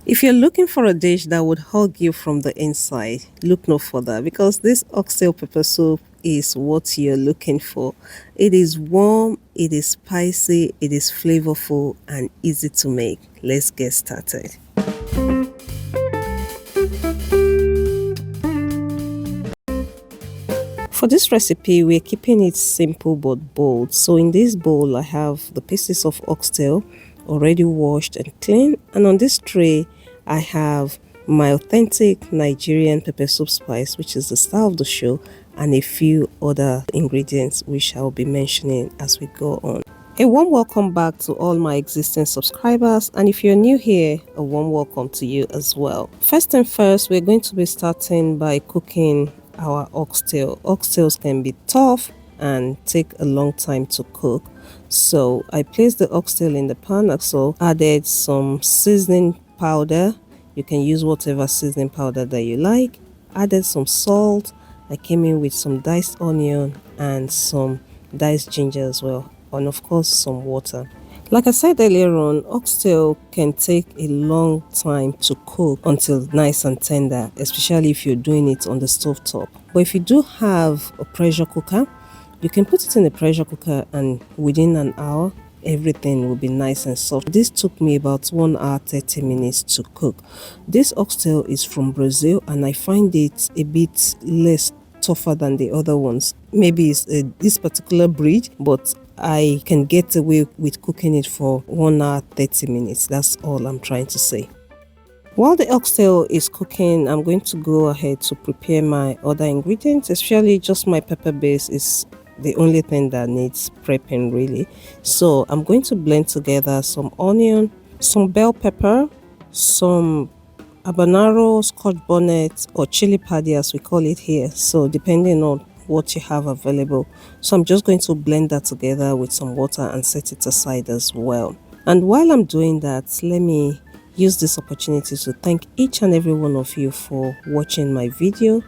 If you're looking for a dish that would hug you from the inside, look no further because this oxtail pepper soup is what you're looking for. It is warm, it is spicy, it is flavorful and easy to make. Let's get started. For this recipe, we're keeping it simple but bold. So in this bowl, I have the pieces of oxtail already washed and clean. And on this tray, I have my authentic Nigerian pepper soup spice, which is the star of the show, and a few other ingredients which I'll be mentioning as we go on. A warm welcome back to all my existing subscribers, and if you're new here, a warm welcome to you as well. First and first, we're going to be starting by cooking our oxtail. Oxtails can be tough and take a long time to cook. So I placed the oxtail in the pan, also added some seasoning powder. You can use whatever seasoning powder that you like. Added some salt. I came in with some diced onion and some diced ginger as well, and of course some water. Like I said earlier on, oxtail can take a long time to cook until nice and tender, especially if you're doing it on the stove top. But if you do have a pressure cooker, you can put it in the pressure cooker and within an hour, everything will be nice and soft. This took me about 1 hour 30 minutes to cook. This oxtail is from Brazil and I find it a bit less tougher than the other ones. Maybe it's this particular breed, but I can get away with cooking it for 1 hour 30 minutes. That's all I'm trying to say. While the oxtail is cooking, I'm going to go ahead to prepare my other ingredients, especially just my pepper base is the only thing that needs prepping really. So I'm going to blend together some onion, some bell pepper, some habanero, scotch bonnet or chili paddy as we call it here. So depending on what you have available. So I'm just going to blend that together with some water and set it aside as well. And while I'm doing that, let me use this opportunity to thank each and every one of you for watching my video.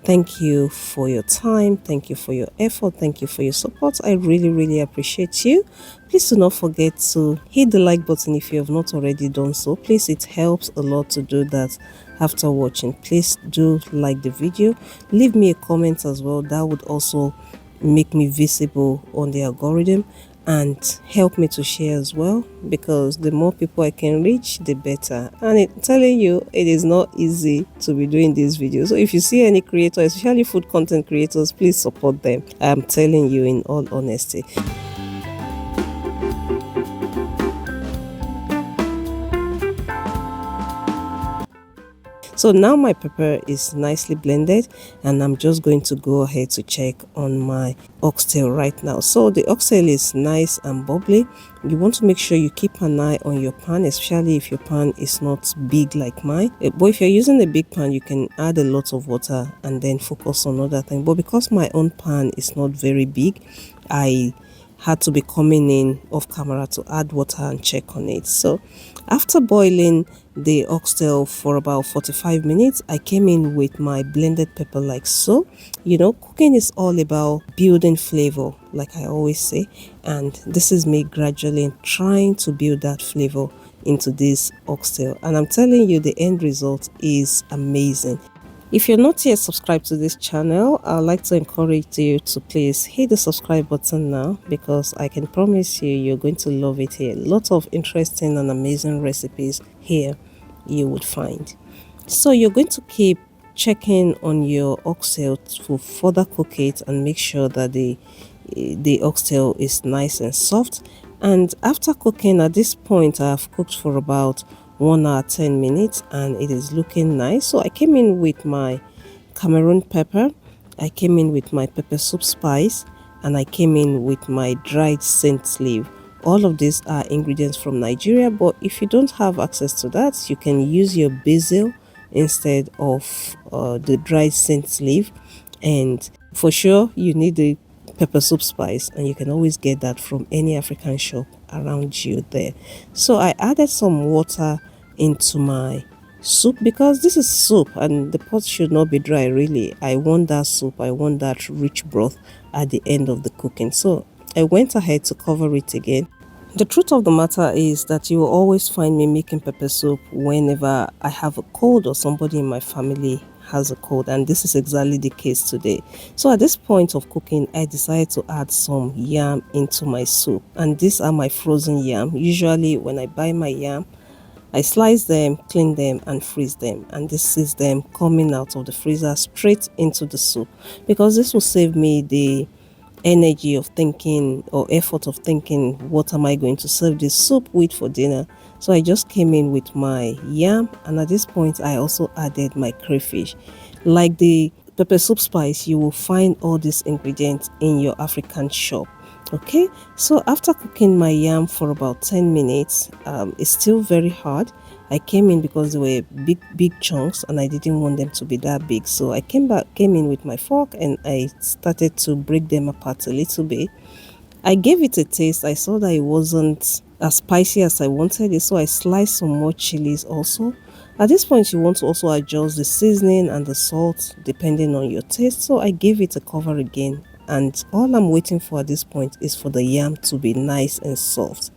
Thank you for your time. Thank you for your effort. Thank you for your support. I really appreciate you. Please do not forget to hit the like button if you have not already done so. Please, it helps a lot to do that after watching. Please do like the video. Leave me a comment as well. That would also make me visible on the algorithm and help me to share as well, because the more people I can reach, the better. And I'm telling you, it is not easy to be doing these videos. So if you see any creator, especially food content creators, please support them. I'm telling you in all honesty. So now my pepper is nicely blended and I'm just going to go ahead to check on my oxtail right now. So the oxtail is nice and bubbly. You want to make sure you keep an eye on your pan, especially if your pan is not big like mine. But if you're using a big pan, you can add a lot of water and then focus on other things. But because my own pan is not very big, I had to be coming in off camera to add water and check on it. So after boiling the oxtail for about 45 minutes, I came in with my blended pepper like so. You know, cooking is all about building flavor, like I always say, and this is me gradually trying to build that flavor into this oxtail, and I'm telling you the end result is amazing. If you're not yet subscribed to this channel, I'd like to encourage you to please hit the subscribe button now, because I can promise you you're going to love it here. Lots of interesting and amazing recipes here you would find. So you're going to keep checking on your oxtail to further cook it and make sure that the oxtail is nice and soft. And after cooking, at this point I have cooked for about 1 hour 10 minutes and it is looking nice. So I came in with my Cameroon pepper, I came in with my pepper soup spice, and I came in with my dried scent leaf. All of these are ingredients from Nigeria, but if you don't have access to that, you can use your basil instead of the dried scent leaf. And for sure you need the pepper soup spice, and you can always get that from any African shop around you there. So I added some water into my soup because this is soup and the pot should not be dry really. I want that soup, I want that rich broth at the end of the cooking. So I went ahead to cover it again The truth of the matter is that you will always find me making pepper soup whenever I have a cold or somebody in my family has a cold, and this is exactly the case today. So at this point of cooking, I decided to add some yam into my soup, and these are my frozen yam. Usually when I buy my yam, I slice them, clean them, and freeze them, and this is them coming out of the freezer straight into the soup, because this will save me the energy of thinking or effort of thinking, what am I going to serve this soup with for dinner. So I just came in with my yam, and at this point I also added my crayfish. Like the pepper soup spice, you will find all these ingredients in your African shop. Okay, so after cooking my yam for about 10 minutes, it's still very hard. I came in because they were big chunks and I didn't want them to be that big, so I came in with my fork and I started to break them apart a little bit. I gave it a taste. I saw that it wasn't as spicy as I wanted it, so I sliced some more chilies also. At this point, you want to also adjust the seasoning and the salt depending on your taste, so I gave it a cover again. And all I'm waiting for at this point is for the yam to be nice and soft.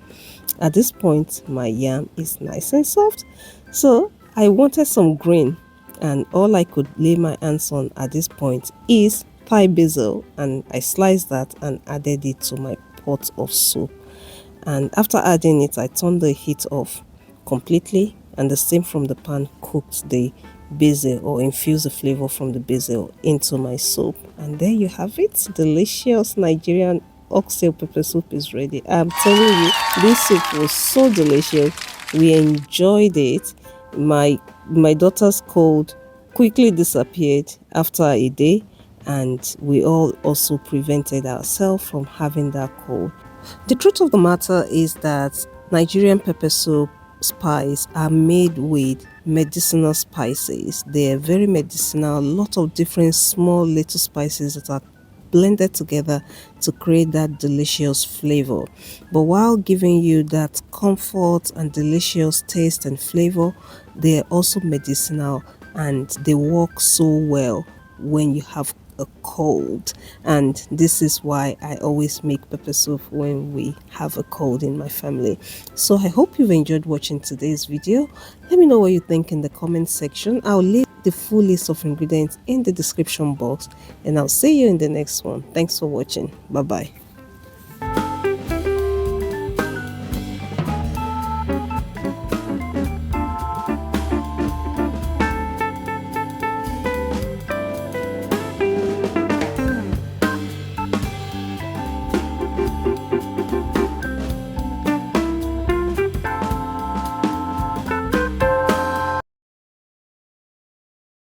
At this point, my yam is nice and soft, so I wanted some green, and all I could lay my hands on at this point is Thai basil, and I sliced that and added it to my pot of soup. And after adding it, I turned the heat off completely, and the steam from the pan cooked the basil or infused the flavor from the basil into my soup. And there you have it, delicious Nigerian oxtail pepper soup is ready. I'm telling you, this soup was so delicious. We enjoyed it. My daughter's cold quickly disappeared after a day, and we all also prevented ourselves from having that cold. The truth of the matter is that Nigerian pepper soup spice are made with medicinal spices. They are very medicinal, a lot of different small little spices that are blended together to create that delicious flavor. But while giving you that comfort and delicious taste and flavor, they are also medicinal and they work so well when you have a cold. And this is why I always make pepper soup when we have a cold in my family. So I hope you've enjoyed watching today's video. Let me know what you think in the comment section. I'll leave the full list of ingredients in the description box, and I'll see you in the next one. Thanks for watching. Bye bye.